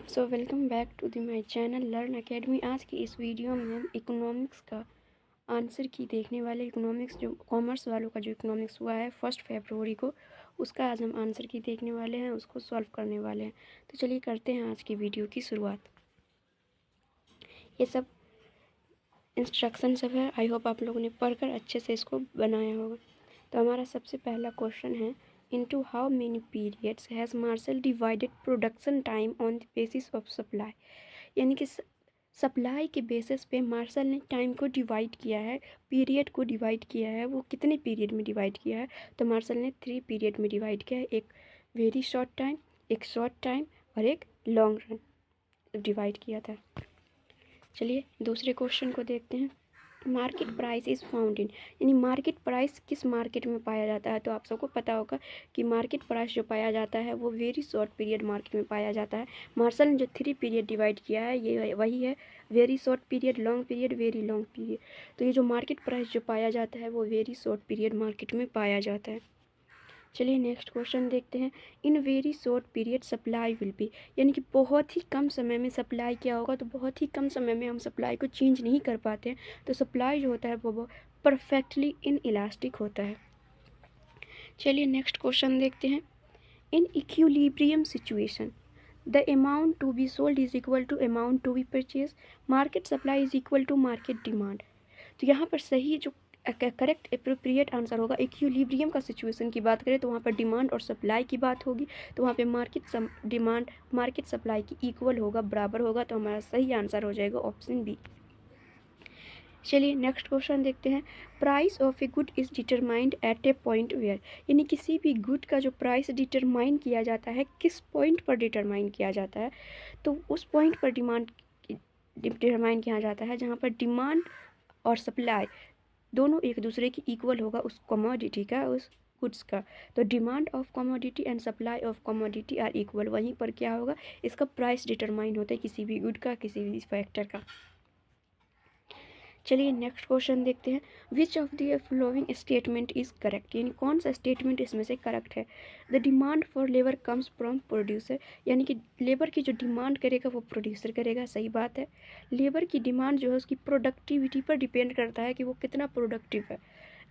So welcome back to the my channel learn academy. आज की इस वीडियो में हम इकोनॉमिक्स का आंसर की देखने वाले। इकोनॉमिक्स जो कॉमर्स वालों का जो इकोनॉमिक्स हुआ है 1 फरवरी को, उसका आज हम आंसर की देखने वाले हैं, उसको सॉल्व करने वाले हैं। तो चलिए करते हैं आज की वीडियो की शुरुआत। ये सब इंस्ट्रक्शन सब है, आई होप आप लोगों ने पढ़कर अच्छे से इसको बनाया होगा। तो हमारा सबसे पहला क्वेश्चन है, into how many periods has Marshall divided production time on the basis of supply। यानी कि सप्लाई के बेसिस पे मार्शल ने टाइम को डिवाइड किया है, पीरियड को डिवाइड किया है। वो कितने पीरियड में डिवाइड किया है? तो मार्शल ने 3 पीरियड में डिवाइड किया है, एक वेरी शॉर्ट टाइम, एक शॉर्ट टाइम और एक लॉन्ग रन डिवाइड किया था। चलिए दूसरे क्वेश्चन को देखते हैं। Market price is found in, यानी मार्केट प्राइस किस मार्केट में पाया जाता है? तो आप सबको पता होगा कि मार्केट प्राइस जो पाया जाता है वो वेरी शॉर्ट पीरियड मार्केट में पाया जाता है। मार्शल ने जो 3 पीरियड डिवाइड किया है ये वही है, very short period, long period, very long period. तो ये जो मार्केट प्राइस जो पाया जाता है वो वेरी शॉर्ट पीरियड मार्केट में पाया जाता है। चलिए नेक्स्ट क्वेश्चन देखते हैं। In very short period supply will be, यानी कि बहुत ही कम समय में सप्लाई क्या होगा? तो बहुत ही कम समय में हम सप्लाई को चेंज नहीं कर पाते हैं, तो सप्लाई जो होता है वो परफेक्टली इन इलास्टिक होता है। चलिए नेक्स्ट क्वेश्चन देखते हैं। In equilibrium situation the amount to be sold is equal to amount to be purchase, market supply is equal to market demand. तो यहाँ पर सही जो करेक्ट अप्रोप्रिएट आंसर होगा, इक्विलिब्रियम का सिचुएशन की बात करें तो वहाँ पर डिमांड और सप्लाई की बात होगी, तो वहाँ पे मार्केट डिमांड मार्केट सप्लाई की इक्वल होगा, बराबर होगा। तो हमारा सही आंसर हो जाएगा ऑप्शन बी। चलिए नेक्स्ट क्वेश्चन देखते हैं। Price of a good is determined at a point where, यानी किसी भी गुड का जो प्राइस डिटरमाइन किया जाता है किस पॉइंट पर डिटरमाइन किया जाता है? तो उस पॉइंट पर डिमांड डिटरमाइन किया जाता है जहाँ पर डिमांड और सप्लाई दोनों एक दूसरे की इक्वल होगा उस कमोडिटी का, उस गुड्स का। तो demand of commodity and supply of commodity are equal, वहीं पर क्या होगा? इसका प्राइस डिटरमाइन होता है किसी भी गुड का, किसी भी फैक्टर का। चलिए नेक्स्ट क्वेश्चन देखते हैं। Which of the following statement is correct, यानी कौन सा स्टेटमेंट इसमें से करेक्ट है? The demand for labour comes from producer, यानी कि लेबर की जो डिमांड करेगा वो प्रोड्यूसर करेगा, सही बात है। लेबर की डिमांड जो है उसकी प्रोडक्टिविटी पर डिपेंड करता है कि वो कितना प्रोडक्टिव है,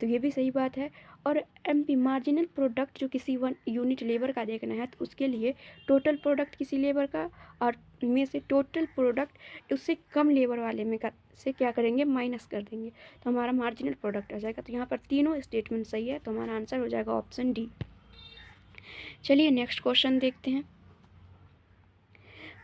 तो ये भी सही बात है। और एमपी मार्जिनल प्रोडक्ट जो किसी 1 यूनिट लेबर का देखना है तो उसके लिए टोटल प्रोडक्ट किसी लेबर का और में से टोटल प्रोडक्ट उससे कम लेबर वाले में से क्या करेंगे? माइनस कर देंगे, तो हमारा मार्जिनल प्रोडक्ट आ जाएगा। तो यहाँ पर तीनों स्टेटमेंट सही है, तो हमारा आंसर हो जाएगा ऑप्शन डी। चलिए नेक्स्ट क्वेश्चन देखते हैं।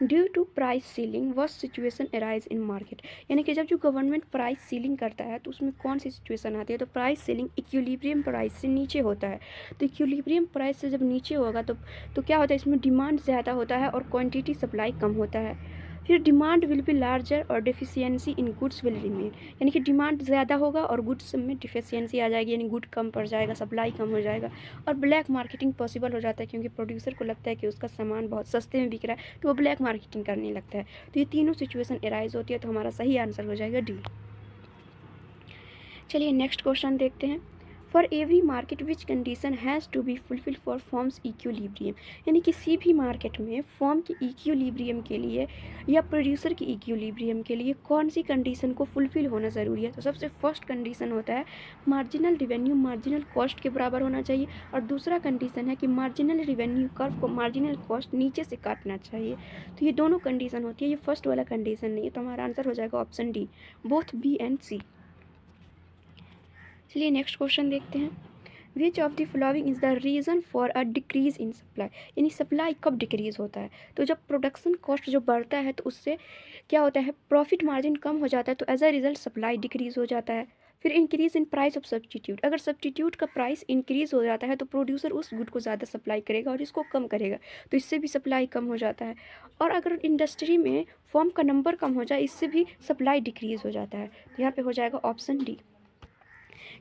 Due to price ceiling what situation arise in market, यानी कि जब जो गवर्नमेंट प्राइस सीलिंग करता है तो उसमें कौन सी सिचुएशन आती है? तो प्राइस सीलिंग इक्विलिब्रियम प्राइस से नीचे होता है। तो इक्विलिब्रियम प्राइस से जब नीचे होगा तो क्या होता है? इसमें डिमांड ज़्यादा होता है और क्वांटिटी सप्लाई कम होता है। फिर डिमांड विल बी लार्जर और deficiency in goods will remain, यानी कि डिमांड ज़्यादा होगा और गुड्स में डिफिशियंसी आ जाएगी, यानी गुड कम पड़ जाएगा, सप्लाई कम हो जाएगा। और ब्लैक मार्केटिंग पॉसिबल हो जाता है क्योंकि प्रोड्यूसर को लगता है कि उसका सामान बहुत सस्ते में बिक रहा है, तो वो ब्लैक मार्केटिंग करने लगता है। तो ये तीनों सिचुएशन एराइज होती है, तो हमारा सही आंसर हो जाएगा डी। चलिए नेक्स्ट क्वेश्चन देखते हैं। For every market which condition has to be fulfil for forms equilibrium, यानी किसी भी मार्केट में फॉर्म की इक्विलिब्रियम के लिए या प्रोड्यूसर की इक्विलिब्रियम के लिए कौन सी कंडीशन को फुलफिल होना ज़रूरी है? तो सबसे फर्स्ट कंडीशन होता है मार्जिनल रिवेन्यू मार्जिनल कॉस्ट के बराबर होना चाहिए, और दूसरा कंडीशन है कि मार्जिनल रिवेन्यू कर्व को मार्जिनल कॉस्ट नीचे से काटना चाहिए। तो ये दोनों कंडीशन होती है, ये फर्स्ट वाला कंडीशन नहीं है, तो हमारा आंसर हो जाएगा option D, both B and C. चलिए नेक्स्ट क्वेश्चन देखते हैं। Which of the following is the reason for a decrease in supply, यानी सप्लाई कब डिक्रीज होता है? तो जब प्रोडक्शन कॉस्ट जो बढ़ता है तो उससे क्या होता है? प्रॉफिट मार्जिन कम हो जाता है, तो as a result supply decrease हो जाता है। फिर increase in price of substitute, अगर सब्सटीट्यूट का प्राइस इंक्रीज हो जाता है तो प्रोड्यूसर उस गुड को ज़्यादा सप्लाई करेगा और इसको कम करेगा, तो इससे भी सप्लाई कम हो जाता है। और अगर इंडस्ट्री में फॉर्म का नंबर कम हो जाए, इससे भी सप्लाई डिक्रीज हो जाता है, तो यहाँ पे हो जाएगा ऑप्शन डी।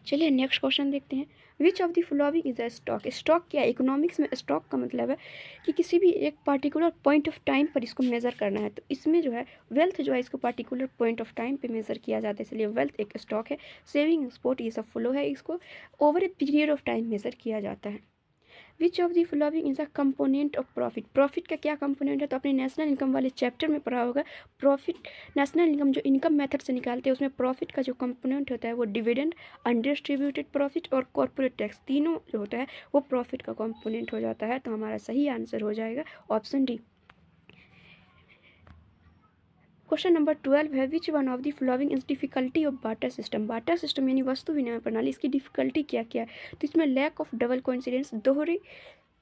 चलिए नेक्स्ट क्वेश्चन देखते हैं। Which of the following is a stock, stock क्या है? इकोनॉमिक्स में स्टॉक का मतलब है कि किसी भी एक पार्टिकुलर पॉइंट ऑफ टाइम पर इसको मेज़र करना है, तो इसमें जो है वेल्थ जो है इसको पार्टिकुलर पॉइंट ऑफ टाइम पे मेज़र किया जाता है, इसलिए वेल्थ एक स्टॉक है। सेविंग स्पोर्ट ये सब फ्लो है, इसको over a period of time measure किया जाता है। Which of the following is a component of profit, profit का क्या कंपोनेंट है, तो अपने नेशनल इनकम वाले चैप्टर में पढ़ा होगा। प्रॉफिट नेशनल इनकम जो इनकम मेथड से निकालते हैं उसमें प्रॉफिट का जो कंपोनेंट होता है वो डिविडेंड, अनडिस्ट्रीब्यूटेड प्रॉफिट और कॉर्पोरेट टैक्स, तीनों जो होता है वो प्रॉफिट का कंपोनेंट हो जाता है। तो हमारा सही आंसर हो जाएगा ऑप्शन डी। क्वेश्चन नंबर 12 है which one of the following is difficulty of barter system, barter system यानी वस्तु विनिमय प्रणाली, इसकी डिफिकल्टी क्या क्या है, तो इसमें लैक ऑफ डबल कोइंसिडेंस, दोहरे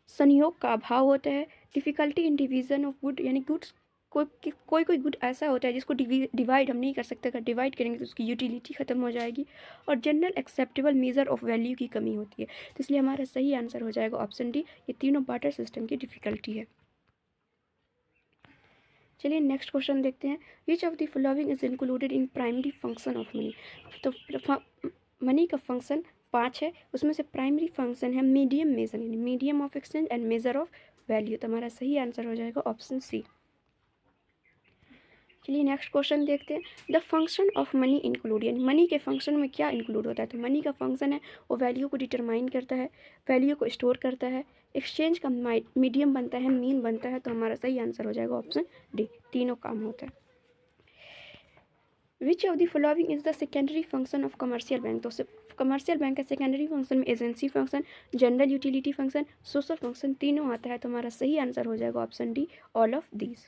संयोग का अभाव होता है, difficulty in division of good यानी गुड्स कोई गुड ऐसा होता है जिसको डिवाइड हम नहीं कर सकते, अगर डिवाइड करेंगे तो उसकी यूटिलिटी खत्म हो जाएगी, और general acceptable measure of value की कमी होती है। तो इसलिए हमारा सही आंसर हो जाएगा ऑप्शन डी, ये तीनों बार्टर सिस्टम की डिफिकल्टी है। चलिए नेक्स्ट क्वेश्चन देखते हैं, which of the following is included in primary function of money, तो मनी का फंक्शन 5 है, उसमें से प्राइमरी फंक्शन है मीडियम मेजर यानी medium of exchange and measure of value, तो हमारा सही आंसर हो जाएगा ऑप्शन सी। चलिए नेक्स्ट क्वेश्चन देखते हैं, the function of money include यानी मनी के फंक्शन में क्या इंक्लूड होता है, तो मनी का फंक्शन है वो वैल्यू को डिटरमाइन करता है, वैल्यू को स्टोर करता है, एक्सचेंज का मीडियम बनता है, मीन बनता है, तो हमारा सही आंसर हो जाएगा ऑप्शन डी, तीनों काम होता है। Which of the following is the secondary function of commercial bank, तो कमर्शियल बैंक का सेकेंडरी फंक्शन में agency function, general utility function, social function तीनों आता है, तो हमारा सही आंसर हो जाएगा option D, all of these.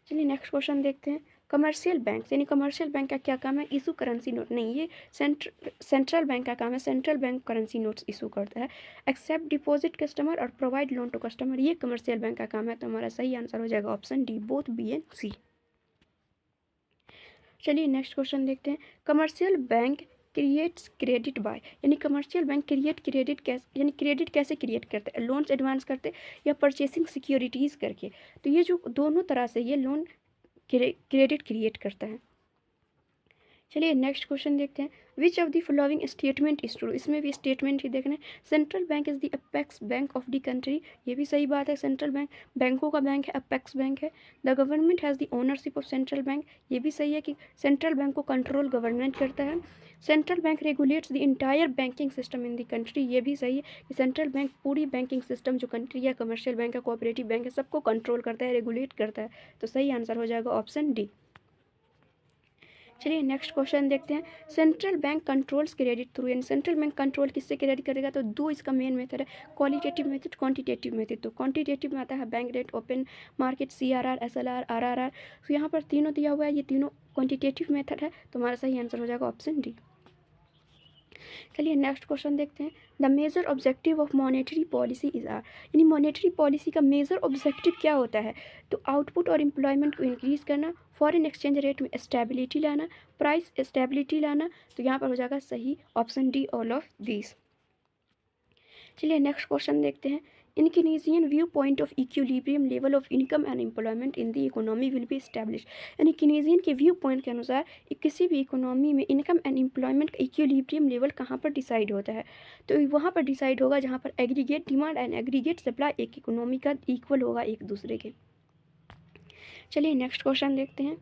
चलिए नेक्स्ट क्वेश्चन देखते हैं, कमर्शियल बैंक यानी कमर्शियल बैंक का क्या काम है, इशू करेंसी नोट नहीं, ये सेंट्रल बैंक का काम है, central bank currency notes issue करता है, एक्सेप्ट डिपॉजिट कस्टमर और प्रोवाइड लोन टू कस्टमर, ये कमर्शियल बैंक का काम है, तो हमारा सही आंसर हो जाएगा option D, both B and C. चलिए नेक्स्ट क्वेश्चन देखते हैं, commercial bank creates credit by यानी कमर्शियल बैंक क्रेडिट कैसे यानी क्रेडिट कैसे क्रिएट करते हैं, लोन्स एडवांस करते या परचेसिंग सिक्योरिटीज़ करके, तो ये जो दोनों तरह से ये लोन क्रेडिट क्रिएट करता है। चलिए नेक्स्ट क्वेश्चन देखते हैं, which of the following statement is true, इसमें भी स्टेटमेंट ही देखना है, central bank is the apex bank of the country, ये भी सही बात है, सेंट्रल बैंक बैंकों का बैंक है, अपेक्स बैंक है, the government has the ownership of central bank, ये भी सही है कि सेंट्रल बैंक को कंट्रोल गवर्नमेंट करता है, central bank regulates the entire banking system in the country, ये भी सही है कि सेंट्रल बैंक पूरी बैंकिंग सिस्टम जो कंट्री है, कमर्शियल बैंक है, कोऑपरेटिव बैंक है, सबको कंट्रोल करता है, रेगुलेट करता है, तो सही आंसर हो जाएगा ऑप्शन डी। चलिए नेक्स्ट क्वेश्चन देखते हैं, central bank controls credit through यानी सेंट्रल बैंक कंट्रोल किससे क्रेडिट करेगा, तो दो इसका मेन मेथड है, क्वालिटेटिव मेथड, क्वांटिटेटिव मेथड, तो क्वांटिटेटिव में आता है bank rate, open market, CRR, SLR, RRR, तो यहाँ पर तीनों दिया हुआ है, ये तीनों क्वांटिटेटिव मेथड है, तो हमारा सही आंसर हो जाएगा ऑप्शन डी। चलिए नेक्स्ट क्वेश्चन देखते हैं, the major objective of monetary policy is are यानी मॉनेटरी पॉलिसी का मेजर ऑब्जेक्टिव क्या होता है, तो आउटपुट और एम्प्लॉयमेंट को इंक्रीज करना, फॉरेन एक्सचेंज रेट में स्टेबिलिटी लाना, प्राइस स्टेबिलिटी लाना, तो यहाँ पर हो जाएगा सही option D, all of this. चलिए नेक्स्ट क्वेश्चन देखते हैं, in Keynesian view point of equilibrium level of income and employment in the economy will be establish यानी कीनेसियन के व्यू पॉइंट के अनुसार किसी भी इकोनॉमी में इनकम एंड एम्प्लॉयमेंट का इक्विलिब्रियम लेवल कहाँ पर डिसाइड होता है, तो वहाँ पर डिसाइड होगा जहाँ पर aggregate demand and aggregate supply एक इकोनॉमी का इक्वल होगा एक दूसरे के। चलिए नेक्स्ट क्वेश्चन देखते हैं,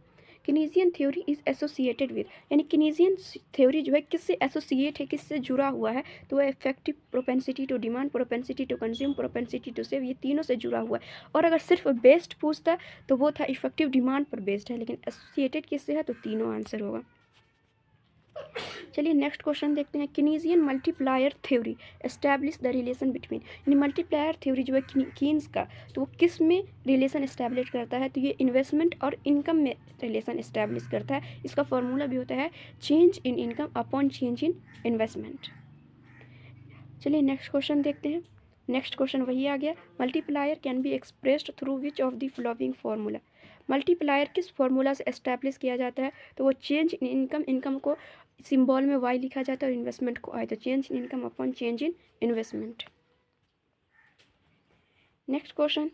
कीनेसियन थ्योरी इज एसोसिएटेड विद यानी कीनेसियन थ्योरी जो है किससे एसोसिएट है, किससे जुड़ा हुआ है, तो वह effective propensity to demand, propensity to consume, propensity to save, ये तीनों से जुड़ा हुआ है, और अगर सिर्फ बेस्ड पूछता तो वो था इफेक्टिव डिमांड पर बेस्ड है, लेकिन एसोसिएटेड किससे है, तो तीनों आंसर होगा। चलिए नेक्स्ट क्वेश्चन देखते हैं, Keynesian multiplier theory establish the relation between यानी मल्टीप्लायर थ्योरी जो है कीन्स का, तो वो किस में रिलेशन एस्टैब्लिश करता है, तो ये इन्वेस्टमेंट और इनकम में रिलेशन एस्टैब्लिश करता है, इसका फॉर्मूला भी होता है change in income upon change in investment. चलिए नेक्स्ट क्वेश्चन देखते हैं, नेक्स्ट क्वेश्चन वही आ गया, multiplier can be expressed through which of the following formula, multiplier किस फार्मूला से एस्टैब्लिश किया जाता है, तो वो चेंज इन इनकम, इनकम को सिंबल में वाई लिखा जाता है और इन्वेस्टमेंट को आई, तो change in income upon change in investment. Next question,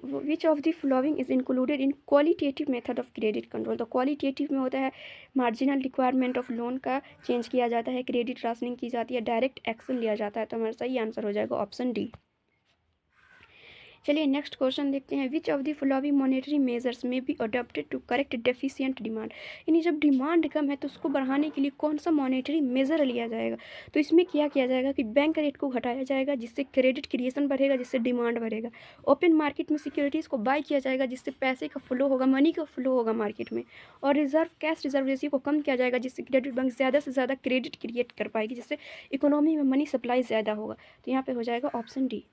which of the following is included in qualitative method of credit control, तो क्वालिटेटिव में होता है मार्जिनल रिक्वायरमेंट ऑफ लोन का चेंज किया जाता है, क्रेडिट राशनिंग की जाती है, डायरेक्ट एक्शन लिया जाता है, तो हमारा सही आंसर हो जाएगा ऑप्शन डी। चलिए नेक्स्ट क्वेश्चन देखते हैं, which of the following monetary measures में be adopted to correct deficient demand. यानी जब डिमांड कम है तो उसको बढ़ाने के लिए कौन सा मॉनेटरी मेजर लिया जाएगा। तो इसमें क्या किया जाएगा कि बैंक रेट को घटाया जाएगा जिससे क्रेडिट क्रिएशन बढ़ेगा, जिससे डिमांड बढ़ेगा। ओपन मार्केट में सिक्योरिटीज़ को बाय किया जाएगा जिससे पैसे का फ्लो होगा, मनी का फ्लो होगा मार्केट में। और कैश रिजर्व रेशियो को कम किया जाएगा जिससे क्रेडिट बैंक ज़्यादा से ज़्यादा क्रेडिट क्रिएट कर पाएगी, जिससे इकोनॉमी में मनी सप्लाई ज़्यादा होगा। तो यहाँ पे हो जाएगा ऑप्शन डी।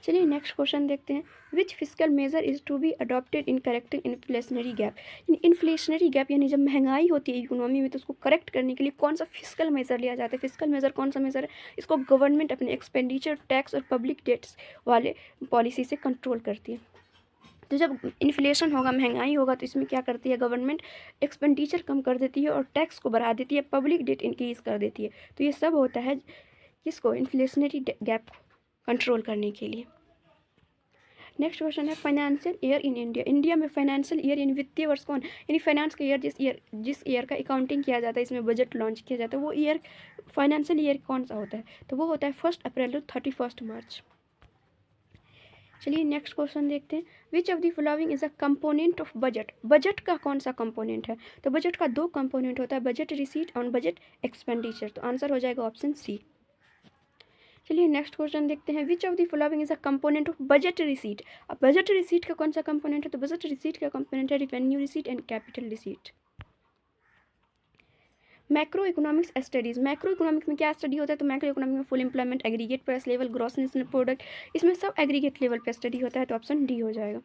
चलिए नेक्स्ट क्वेश्चन देखते हैं, which physical measure is to be adopted in correcting inflationary gap. Inflationary gap यानी जब महंगाई होती है इकोनॉमी में तो उसको करेक्ट करने के लिए कौन सा फिजिकल मेजर लिया जाता है। फिजिकल मेजर कौन सा मेजर है, इसको गवर्नमेंट अपने एक्सपेंडिचर, टैक्स और पब्लिक डेट्स वाले पॉलिसी से कंट्रोल करती है। तो जब इन्फ्लेशन होगा, महंगाई होगा, तो इसमें क्या करती है गवर्नमेंट, एक्सपेंडिचर कम कर देती है और टैक्स को बढ़ा देती है, पब्लिक डेट इंक्रीज कर देती है। तो ये सब होता है किसको, इन्फ्लेशनरी गैप को कंट्रोल करने के लिए। नेक्स्ट क्वेश्चन है, financial year in India. India में फाइनेंशियल ईयर यानी वित्तीय वर्ष कौन, यानी फाइनेंस का ईयर जिस ईयर का अकाउंटिंग किया जाता है, इसमें बजट लॉन्च किया जाता है, वो ईयर फाइनेंशियल ईयर कौन सा होता है। तो वो होता है 1 अप्रैल टू 31 मार्च। चलिए नेक्स्ट क्वेश्चन देखते हैं, which of the following is a component of budget. Budget का कौन सा कंपोनेंट है। तो बजट का 2 कंपोनेंट होता है, बजट रिसीट और बजट एक्सपेंडिचर। तो आंसर हो जाएगा ऑप्शन सी। चलिए नेक्स्ट क्वेश्चन देखते हैं, which of the following is a component of budget receipt. अब बजट रिसीट का कौन सा कंपोनेंट है। तो बजट रिसीट का कंपोनेंट है revenue receipt and capital receipt. Macro economics studies, macro economics में क्या स्टडी होता है। तो मैक्रो इकोनॉमिक में full employment, aggregate price level, gross national product, इसमें सब एग्रीगेट लेवल पे स्टडी होता है। तो ऑप्शन डी हो जाएगा।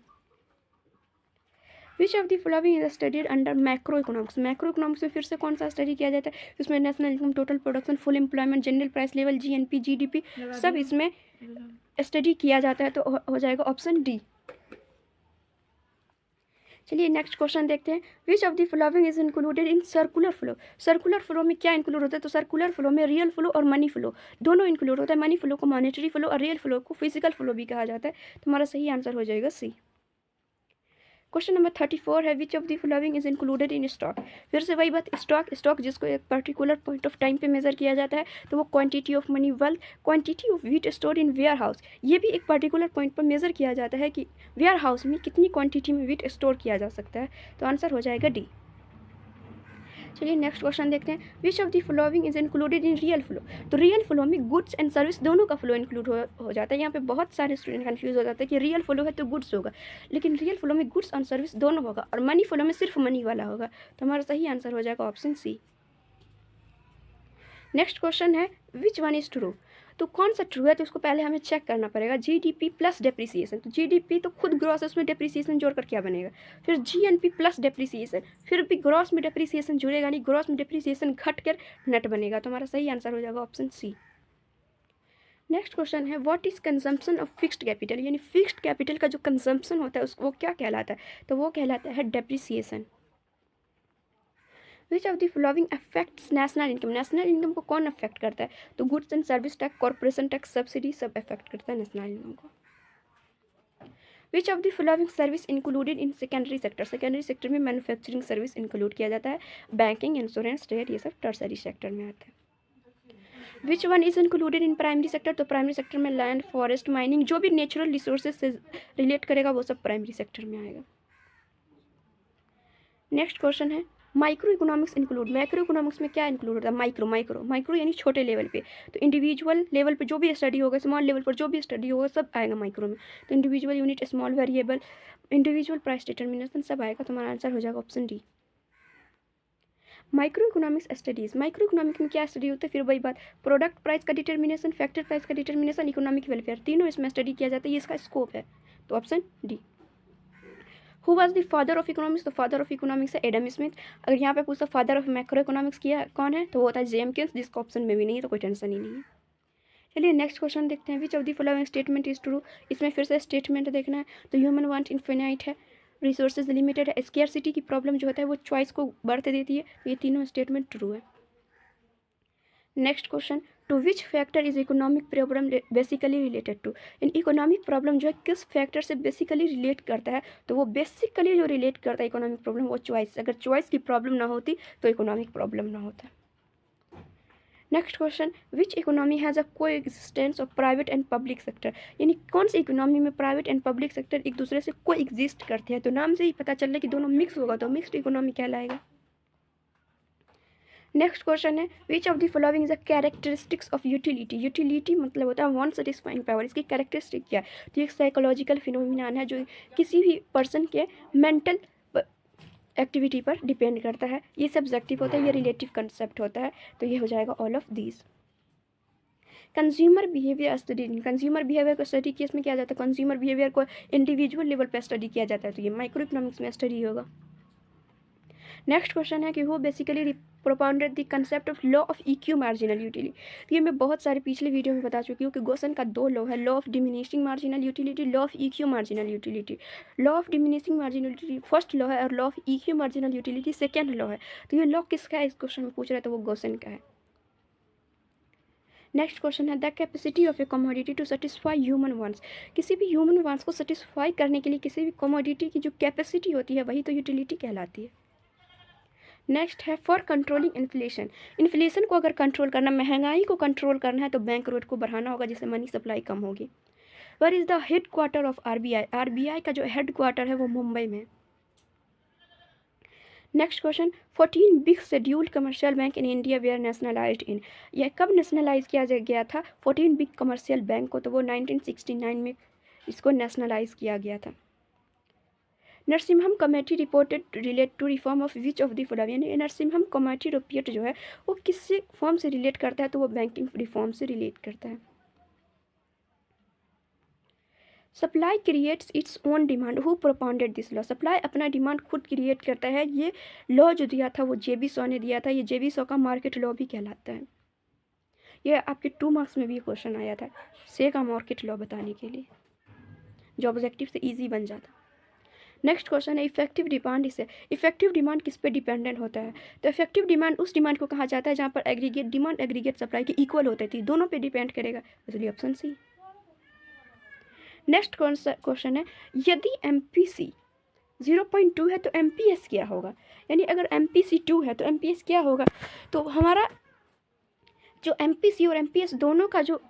विच of the following is studied under macro economics. Macro economics में फिर से कौन सा स्टडी किया जाता है। इसमें national income, total production, full employment, general price level, GNP, GDP, सब इसमें स्टडी किया जाता है। तो हो जाएगा ऑप्शन डी। चलिए नेक्स्ट क्वेश्चन देखते हैं, which of the following is included in circular flow. Circular flow में क्या इंक्लूड होता है। तो सर्कुलर फ्लो में रियल फ्लो और मनी फ्लो दोनों इंक्लूड होता है। मनी फ्लो को मॉनेटरी फ्लो और रियल फ्लो को फिजिकल फ्लो भी कहा जाता है। तो हमारा सही आंसर हो जाएगा सी। क्वेश्चन नंबर 34 है, which of the following is included in stock. फिर से वही बात, स्टॉक जिसको एक पर्टिकुलर पॉइंट ऑफ टाइम पे मेजर किया जाता है। तो वो quantity of money, wealth, quantity of wheat store in warehouse, ये भी एक पर्टिकुलर पॉइंट पर मेजर किया जाता है कि वेयर हाउस में कितनी क्वांटिटी में व्हीट स्टोर किया जा सकता है। तो आंसर हो जाएगा डी। चलिए नेक्स्ट क्वेश्चन देखते हैं, which of the following is included in real flow. तो रियल फ्लो में गुड्स एंड सर्विस दोनों का फ्लो इंक्लूड हो जाता है। यहाँ पे बहुत सारे स्टूडेंट कंफ्यूज हो जाते हैं कि रियल फ्लो है तो गुड्स होगा, लेकिन रियल फ्लो में गुड्स और सर्विस दोनों होगा, और मनी फ्लो में सिर्फ मनी वाला होगा। तो हमारा सही आंसर हो जाएगा ऑप्शन सी। नेक्स्ट क्वेश्चन है, विच वन इज ट्रू। तो कौन सा ट्रू है, तो उसको पहले हमें चेक करना पड़ेगा। जीडीपी प्लस डेप्रिसिएशन, तो जीडीपी तो खुद ग्रॉस है, उसमें डेप्रिसिएशन जोड़कर क्या बनेगा। फिर जीएनपी प्लस डेप्रिसिएशन, फिर भी ग्रॉस में डेप्रिसिएशन जुड़ेगा नहीं, ग्रॉस में डेप्रिसिएशन घट कर नेट बनेगा। तो हमारा सही आंसर हो जाएगा ऑप्शन सी। नेक्स्ट क्वेश्चन है, what is consumption of fixed capital. यानी फिक्स्ड कैपिटल का जो कंजम्पशन होता है उसको वो क्या कहलाता है। तो वो कहलाता है depreciation. Which of the following affects national income. National income को कौन अफेक्ट करता है। तो goods and service tax, corporation tax, subsidy, सब अफेक्ट करता है नेशनल इनकम को। विच of the following service included in secondary sector. Secondary sector में मैन्युफैक्चरिंग सर्विस इंक्लूड किया जाता है, बैंकिंग, इंश्योरेंस, ट्रेड, ये सब टर्सरी सेक्टर में आते हैं। Which one is included in primary sector. तो प्राइमरी सेक्टर में लैंड, फॉरेस्ट, माइनिंग, जो भी नेचुरल रिसोर्सेज से रिलेट करेगा वो सब प्राइमरी सेक्टर में आएगा। नेक्स्ट क्वेश्चन है, micro economics include. Micro economics में क्या इंक्लूड होता है। माइक्रो यानी छोटे लेवल पे। तो इंडिविजुअल लेवल पे जो भी स्टडी होगा, स्मॉल लेवल पर जो भी स्टडी होगा, सब आएगा माइक्रो में। तो individual unit, small variable, individual price determination, सब आएगा। तो हमारा आंसर हो जाएगा option D. Micro economics studies, micro economics में क्या स्टडी होता है। फिर वही बात, प्रोडक्ट प्राइस का डिटर्मिनेशन, फैक्टर प्राइस का डिटर्मिनेशन, इकोनॉमिक वेलफेयर, तीनों इसमें स्टडी किया जाता है। ये इसका स्कोप है। तो option D. Who was the father of economics. तो फादर ऑफ इकोनॉमिक्स है एडम स्मिथ। अगर यहाँ पे पूछता फादर ऑफ मैक्रो इकोनॉमिक्स किया कौन है, तो वो होता है जेएम किन्स, जिसका ऑप्शन में भी नहीं है, तो कोई टेंशन ही नहीं है। चलिए नेक्स्ट क्वेश्चन देखते हैं, which of the following statement is true. इसमें फिर से स्टेटमेंट देखना है। तो ह्यूमन वांट इन्फिनाइट है, रिसोर्सेज लिमिटेड है, स्केयरसिटी की प्रॉब्लम जो होता है वो चॉइस को बढ़ते देती है। तो ये तीनों स्टेटमेंट ट्रू है। Next question, to which factor is economic problem basically related to. In economic problem जो है किस फैक्टर से बेसिकली रिलेट करता है। तो वो बेसिकली जो रिलेट करता है इकोनॉमिक प्रॉब्लम वो चॉइस। अगर चॉइस की प्रॉब्लम ना होती तो इकोनॉमिक प्रॉब्लम ना होता। Next question, which economy has a coexistence of private and public sector, यानी कौन सी इकोनॉमी में प्राइवेट एंड पब्लिक सेक्टर एक दूसरे से को एग्जिस्ट करते हैं। तो नाम से ही पता चल रहा है कि दोनों मिक्स होगा तो मिक्स्ड इकोनॉमी कहलाएगा। नेक्स्ट क्वेश्चन है, which of the following is the characteristics of utility. Utility मतलब होता है वन सेटिस्फाइंग पावर, इसकी कैरेक्टरिस्टिक क्या है। तो एक साइकोलॉजिकल फिनोमिनान है जो किसी भी पर्सन के मेंटल एक्टिविटी पर डिपेंड करता है। ये सब्जेक्टिव होता है, ये रिलेटिव कंसेप्ट होता है। तो ये हो जाएगा all of these. Consumer behaviour study, consumer behaviour को स्टडी केस में किया जाता है, कंज्यूमर बिहेवियर को इंडिविजुअल लेवल पर स्टडी किया जाता है। तो ये माइक्रो इकोनॉमिक्स में स्टडी होगा। नेक्स्ट क्वेश्चन है कि वो basically propounded the concept of law of equi marginal utility. तो ये मैं बहुत सारे पिछले वीडियो में बता चुकी हूँ कि गोसन का दो लॉ है, law of diminishing marginal utility, law of equi marginal utility. Law of diminishing marginal utility first law है और law of equi marginal utility second law है। तो ये लॉ किसका है इस क्वेश्चन में पूछ रहा है, तो वो गोसन का है। नेक्स्ट क्वेश्चन है, the capacity of a commodity to satisfy human wants. किसी भी ह्यूमन वांट्स को सेटिस्फाई करने के लिए किसी भी कमोडिटी की जो कैपेसिटी होती है वही तो यूटिलिटी कहलाती है। नेक्स्ट है फॉर कंट्रोलिंग इन्फ्लेशन। इन्फ्लेशन को अगर कंट्रोल करना, महंगाई को कंट्रोल करना है तो बैंक रेट को बढ़ाना होगा जिससे मनी सप्लाई कम होगी। Where is the headquarter of RBI. RBI का जो हेड क्वार्टर है वो मुंबई में। Next question, 14 big scheduled commercial bank in India were nationalized in. यह कब नेशनलाइज किया गया था 14 बिग कमर्शियल बैंक को, तो वो 1969 में इसको नेशनलाइज किया गया था। Narasimham committee reported relate to reform of which of the following. Narasimham committee report जो है वो किस फॉर्म से रिलेट करता है, तो वो बैंकिंग रिफॉर्म से रिलेट करता है। Supply creates its own demand, who propounded this law. Supply अपना डिमांड खुद क्रिएट करता है, ये लॉ जो दिया था वो जेबी शॉ ने दिया था। ये जेबी शॉ का मार्केट लॉ भी कहलाता है। ये आपके 2 मार्क्स में भी क्वेश्चन आया था से का मार्केट लॉ बताने के लिए, जो ऑब्जेक्टिव से ईजी बन जाता। नेक्स्ट क्वेश्चन है, इफेक्टिव डिमांड इसे। इफेक्टिव डिमांड किस पे डिपेंडेंट होता है, तो इफेक्टिव डिमांड उस डिमांड को कहा जाता है जहाँ पर एग्रीगेट डिमांड एग्रीगेट सप्लाई के इक्वल होते थे, दोनों पे डिपेंड करेगा, इसलिए ऑप्शन सी। नेक्स्ट क्वेश्चन है, यदि MPC 0.2 है तो MPS क्या होगा। यानी अगर MPC 2 है तो MPS क्या होगा। तो हमारा जो MPC और MPS दोनों का जो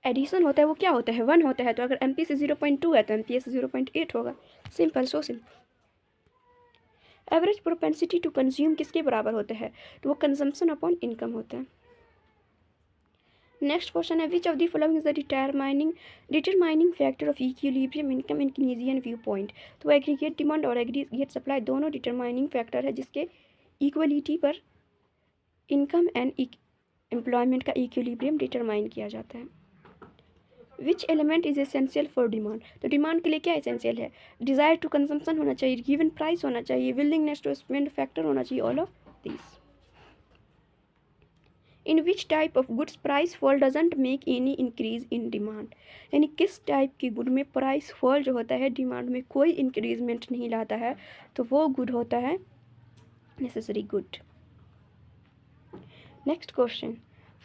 एडिशन होता है वो क्या होता है, 1 होता है। तो अगर MPC 0.2 है तो MPS 0.8 होगा। Simple, so simple. Average propensity to consume किसके बराबर होता है, तो वो कंजम्पशन अपॉन इनकम होता है। नेक्स्ट क्वेश्चन है, which of the following is the determining factor of equilibrium income in Keynesian view point. तो एग्रीगेट डिमांड और एग्रीगेट सप्लाई दोनों डिटरमाइनिंग फैक्टर है जिसके इक्वलिटी पर इनकम एंड एम्प्लॉयमेंट का इक्विलिब्रियम डिटरमाइन किया जाता है। Which element is essential for demand. तो डिमांड के लिए क्या एसेंशियल है, डिज़ायर टू कंजम्पशन होना चाहिए, गिवन प्राइस होना चाहिए, विलिंगनेस टू स्पेंड फैक्टर होना चाहिए, all of this. In which type of goods price fall doesn't make any increase in demand. यानी किस टाइप की गुड में प्राइस फॉल जो होता है डिमांड में कोई इंक्रीजमेंट नहीं लाता है, तो वो गुड होता है necessary good. Next question,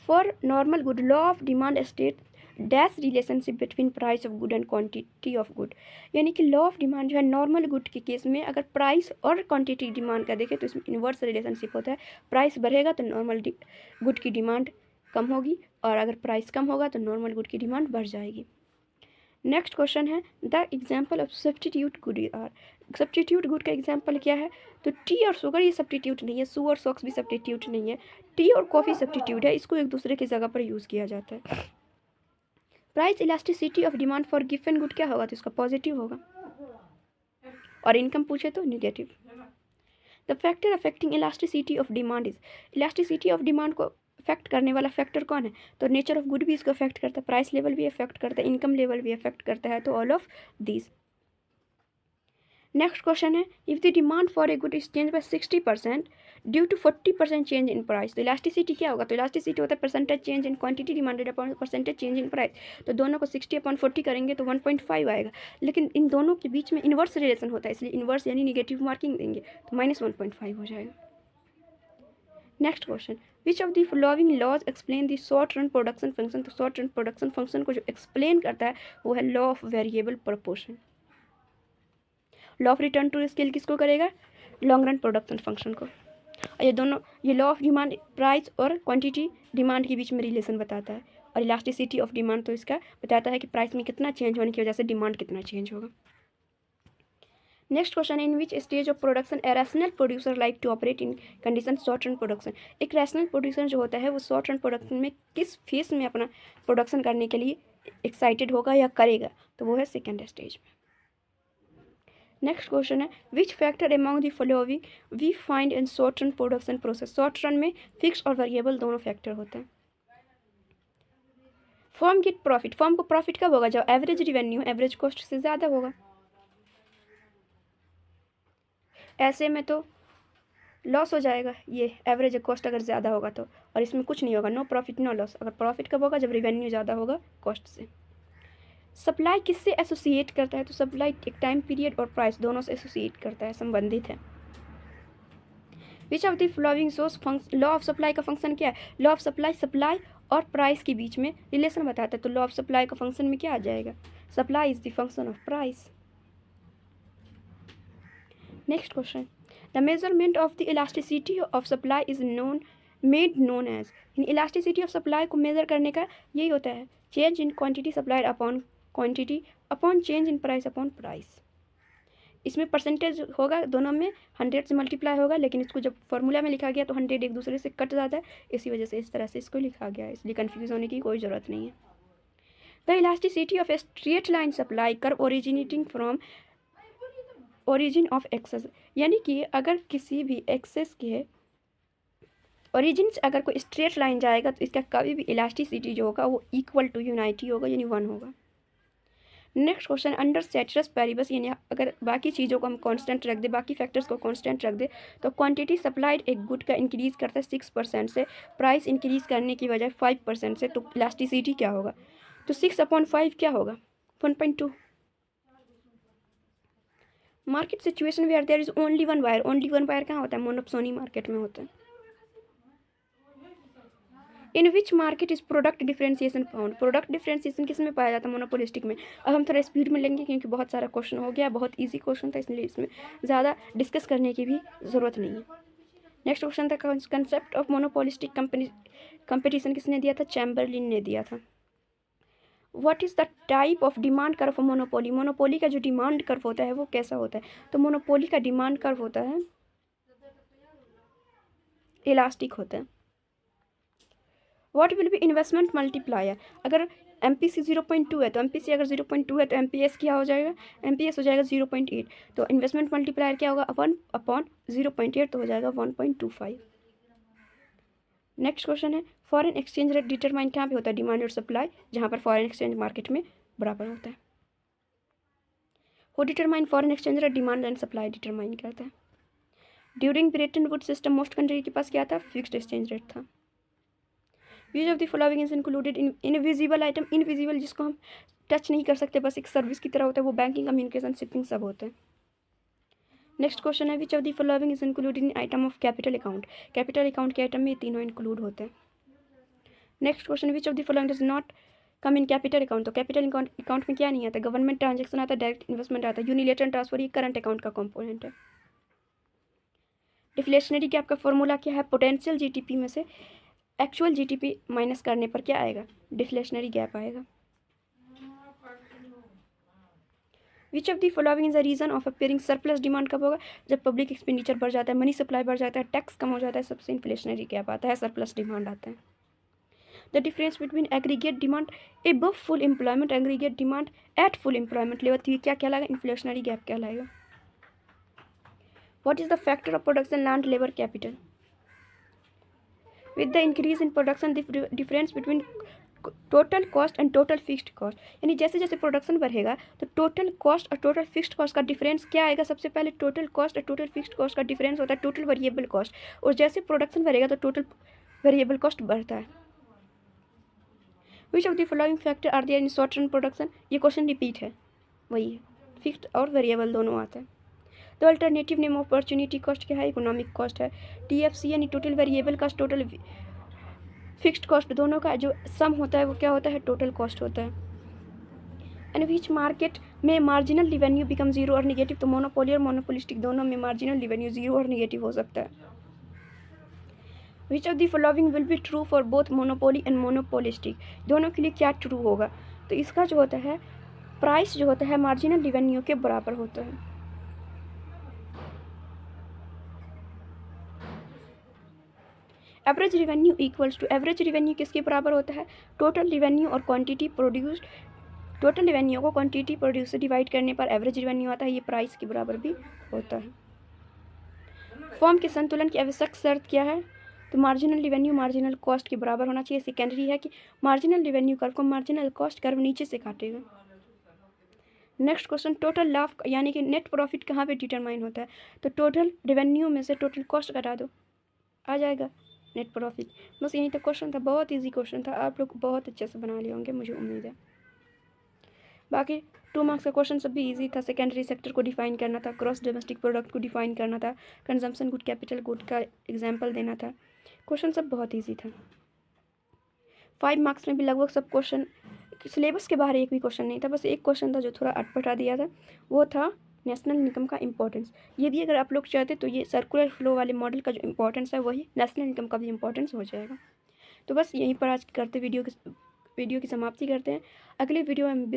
for normal good law of demand state dash relationship between price of good and quantity of good. यानी कि लॉ ऑफ डिमांड जो है नॉर्मल गुड के केस में अगर प्राइस और क्वांटिटी डिमांड का देखें तो इसमें इन्वर्स रिलेशनशिप होता है। प्राइस बढ़ेगा तो नॉर्मल गुड की डिमांड कम होगी, और अगर प्राइस कम होगा तो नॉर्मल गुड की डिमांड बढ़ जाएगी। नेक्स्ट क्वेश्चन है, the example of substitute good are. Substitute good का एग्जाम्पल क्या है, तो टी और शुगर ये सब्सटीट्यूट नहीं है, सू और सॉक्स भी सब्सटीट्यूट नहीं है, टी और कॉफ़ी सब्सटीट्यूट है, इसको एक दूसरे की जगह पर यूज़ किया जाता है। Price elasticity of demand for given good क्या होगा, तो इसका पॉजिटिव होगा, और इनकम पूछे तो negative. The factor affecting elasticity of demand is. Elasticity of demand को अफेक्ट करने वाला फैक्टर कौन है, तो नेचर ऑफ गुड भी इसको अफेक्ट करता है, प्राइस लेवल भी अफेक्ट करता है, इनकम लेवल भी अफेक्ट करता है, तो all of these. Next question है, if the demand for a good is change by 60% due to 40% change in price. तो इलास्टिसिटी क्या होगा, तो इलास्टिसिटी होता है percentage change in quantity demanded upon percentage change in price. तो दोनों को 60/40 करेंगे तो 1.5 आएगा, लेकिन इन दोनों के बीच में इन्वर्स रिलेशन होता है, इसलिए इन्वर्स यानी निगेटिव मार्किंग देंगे तो -1.5 हो जाएगा। Next question, which of the following laws explain the short run production function. तो शॉर्ट रन प्रोडक्शन फंक्शन को जो एक्सप्लेन करता है वो है law of variable proportion. Law of return to scale किसको करेगा, लॉन्ग रन प्रोडक्शन फंक्शन को। और ये दोनों, ये लॉ ऑफ डिमांड प्राइस और क्वांटिटी डिमांड के बीच में रिलेशन बताता है, और इलास्टिसिटी ऑफ डिमांड तो इसका बताता है कि प्राइस में कितना चेंज होने की वजह से डिमांड कितना चेंज होगा। Next question, in which stage of production a rational producer like to operate in condition short run production. एक रैशनल प्रोड्यूसर जो होता है वो शॉर्ट रन प्रोडक्शन में किस फेज में अपना प्रोडक्शन करने के लिए एक्साइटेड होगा या करेगा, तो वो है सेकेंड स्टेज में। नेक्स्ट क्वेश्चन है, which factor among the following we find in short run production process. Short run में फिक्स और वेरिएबल दोनों फैक्टर होते हैं। फर्म गेट प्रॉफिट, फर्म को प्रॉफिट कब होगा, जब एवरेज रिवेन्यू एवरेज कॉस्ट से ज़्यादा होगा। ऐसे में तो लॉस हो जाएगा ये एवरेज कॉस्ट अगर ज़्यादा होगा तो, और इसमें कुछ नहीं होगा, नो प्रॉफिट नो लॉस। अगर प्रॉफिट कब होगा, जब रिवेन्यू ज़्यादा होगा कॉस्ट से। सप्लाई किससे एसोसिएट करता है, तो सप्लाई एक टाइम पीरियड और प्राइस दोनों से एसोसिएट करता है, संबंधित है। Which of the following source law of supply का फंक्शन क्या है, लॉ ऑफ सप्लाई सप्लाई और प्राइस के बीच में रिलेशन बताता है, तो लॉ ऑफ सप्लाई का फंक्शन में क्या आ जाएगा, supply is the function of price. Next question, the measurement of the elasticity of supply is made known as. In elasticity of supply को मेजर करने का यही होता है, change in quantity supplied upon quantity upon change in price upon price. इसमें percentage होगा, दोनों में 100 से मल्टीप्लाई होगा, लेकिन इसको जब फॉर्मूला में लिखा गया तो 100 एक दूसरे से कट जाता है, इसी वजह से इस तरह से इसको लिखा गया है, इसलिए कन्फ्यूज होने की कोई ज़रूरत नहीं है। The elasticity of a straight line supply curve originating from origin of axes, यानी कि अगर किसी भी एक्सेस के ओरिजिन से अगर कोई स्ट्रेट लाइन जाएगा तो इसका कभी भी इलास्टिसिटी जो होगा वो इक्वल टू यूनाइटी होगा, यानी 1 होगा। नेक्स्ट क्वेश्चन, अंडर सेचरस पैरिबस, यानी अगर बाकी चीज़ों को हम कांस्टेंट रख दे, बाकी फैक्टर्स को कांस्टेंट रख दे, तो क्वांटिटी सप्लाइड एक गुड का इंक्रीज करता है 6% से, प्राइस इंक्रीज करने की वजह 5% से, तो इलास्टिसिटी क्या होगा, तो 6/5 क्या होगा, 1.2। Market situation where there is only one buyer, only one buyer कहाँ होता है, मोनोपोली मार्केट में होता है। In which market is product differentiation found, product differentiation किस में पाया जाता है, मोनोपोलिस्टिक में। अब हम थोड़ा स्पीड में लेंगे क्योंकि बहुत सारा क्वेश्चन हो गया, बहुत इजी क्वेश्चन था, इसलिए इसमें ज़्यादा डिस्कस करने की भी ज़रूरत नहीं है। नेक्स्ट क्वेश्चन था, कंसेप्ट ऑफ मोनोपोलिस्टिक कंपटीशन किसने दिया था, चैम्बरलिन ने दिया था। What is the type of demand curve of monopoly, monopoly का जो डिमांड कर्व होता है वो कैसा होता है, तो मोनोपोली का डिमांड कर्व होता है इलास्टिक होता है। What will be investment multiplier, अगर MPC 0.2 है तो MPC अगर 0.2 है तो MPS क्या हो जाएगा, MPS हो जाएगा 0.8, तो इन्वेस्टमेंट मल्टीप्लायर क्या होगा 1/0.8, तो हो जाएगा 1.25। नेक्स्ट क्वेश्चन है, फॉरेन एक्सचेंज रेट डिटरमाइन कहाँ पे होता है, डिमांड और सप्लाई, जहाँ पर फॉरेन एक्सचेंज मार्केट में बराबर होता है। वो determine foreign exchange rate, demand and supply determine करता है। During Brayton would system most country के पास क्या था, फिक्स्ड एक्सचेंज रेट था। Use of the following is included in invisible item, invisible जिसको हम टच नहीं कर सकते, बस एक सर्विस की तरह होता है, वो बैंकिंग, कम्युनिकेशन, शिपिंग सब होते हैं। नेक्स्ट क्वेश्चन है, which of the following is included in item of capital account, capital account के आइटम में तीनों इंक्लूड होते हैं। Next question, which of the following does not come in capital account, तो कैपिटल अकाउंट में क्या नहीं आता, गवर्नमेंट ट्रांजेक्शन आता है, डायरेक्ट इन्वेस्टमेंट आता है, यूनिलेटरल ट्रांसफर, ये करंट अकाउंट का कंपोनेंट है। डिफ्लेशनरी गैप का फॉर्मूला क्या है, पोटेंशियल जीडीपी में से एक्चुअल जीडीपी माइनस करने पर क्या आएगा, डिफ्लेशनरी गैप आएगा। Which of the following is the reason of appearing surplus demand कब होगा, जब पब्लिक एक्सपेंडिचर बढ़ जाता है, मनी सप्लाई बढ़ जाता है, टैक्स कम हो जाता है, सबसे इन्फ्लेशनरी गैप आता है, सरप्लस डिमांड आता है। The difference between aggregate demand above full employment, aggregate demand at full employment level, तो ये क्या कहलाएगा, इन्फ्लेशनरी गैप कहलाएगा। What is the factor of production, land labour capital. With the increase in production the difference between total cost and total fixed cost, यानी जैसे जैसे production बढ़ेगा तो टोटल कॉस्ट और टोटल फिक्स्ड कॉस्ट का difference क्या आएगा, सबसे पहले टोटल कॉस्ट और टोटल फिक्स्ड कॉस्ट का डिफरेंस होता है टोटल वेरिएबल कॉस्ट, और जैसे प्रोडक्शन बढ़ेगा तो टोटल वेरिएबल कॉस्ट बढ़ता है। Which of the following factor are there in short run production, ये क्वेश्चन रिपीट है, वही है, फिक्स्ड और वेरिएबल दोनों आते हैं। तो alternative name of opportunity cost क्या है, इकोनॉमिक कॉस्ट है। TFC यानी total variable cost, total fixed cost, दोनों का जो सम होता है वो क्या होता है, टोटल कॉस्ट होता है। एंड विच मार्केट में मार्जिनल रिवेन्यू बिकम जीरो और निगेटिव, तो मोनोपोली और मोनोपोलिस्टिक दोनों में मार्जिनल रिवेन्यू जीरो और निगेटिव हो सकता है। Which of the following will be true for both monopoly and monopolistic, दोनों के लिए क्या ट्रू होगा। तो इसका जो होता है प्राइस जो होता है मार्जिनल रेवेन्यू के बराबर होता है। Average revenue equals to, average revenue किसके बराबर होता है, टोटल रेवेन्यू और क्वांटिटी प्रोड्यूस्ड, टोटल रेवेन्यू को क्वांटिटी प्रोड्यूस से डिवाइड करने पर एवरेज रेवेन्यू आता है, ये प्राइस के बराबर भी होता है। फर्म के संतुलन की आवश्यक शर्त क्या है, तो मार्जिनल रेवेन्यू मार्जिनल कॉस्ट के बराबर होना चाहिए। सेकेंडरी है कि मार्जिनल रेवेन्यू कर्व को मार्जिनल कॉस्ट कर्व नीचे से काटेगा। नेक्स्ट क्वेश्चन, टोटल लाभ यानी कि नेट प्रॉफिट कहाँ पे डिटरमाइन होता है, तो टोटल रेवेन्यू में से टोटल कॉस्ट घटा दो, आ जाएगा नेट प्रॉफिट। बस यही तो क्वेश्चन था, बहुत इजी क्वेश्चन था, आप लोग बहुत अच्छे से बना लिए होंगे मुझे उम्मीद है। बाकी 2 मार्क्स का क्वेश्चन सब भी इजी था। सेकेंडरी सेक्टर को डिफाइन करना था, ग्रॉस डोमेस्टिक प्रोडक्ट को डिफाइन करना था, कंजम्पशन गुड कैपिटल गुड का एग्जाम्पल देना था। क्वेश्चन सब बहुत ईजी था। 5 मार्क्स में भी लगभग सब क्वेश्चन सिलेबस के बाहर एक भी क्वेश्चन नहीं था, बस एक क्वेश्चन था जो थोड़ा अटपटा दिया था, वो था नेशनल इनकम का इंपॉर्टेंस। ये भी अगर आप लोग चाहते तो ये सर्कुलर फ्लो वाले मॉडल का जो इंपॉर्टेंस है वही नेशनल इनकम का भी इंपॉर्टेंस हो जाएगा। तो बस यहीं पर आज करते वीडियो की समाप्ति करते हैं। अगले वीडियो में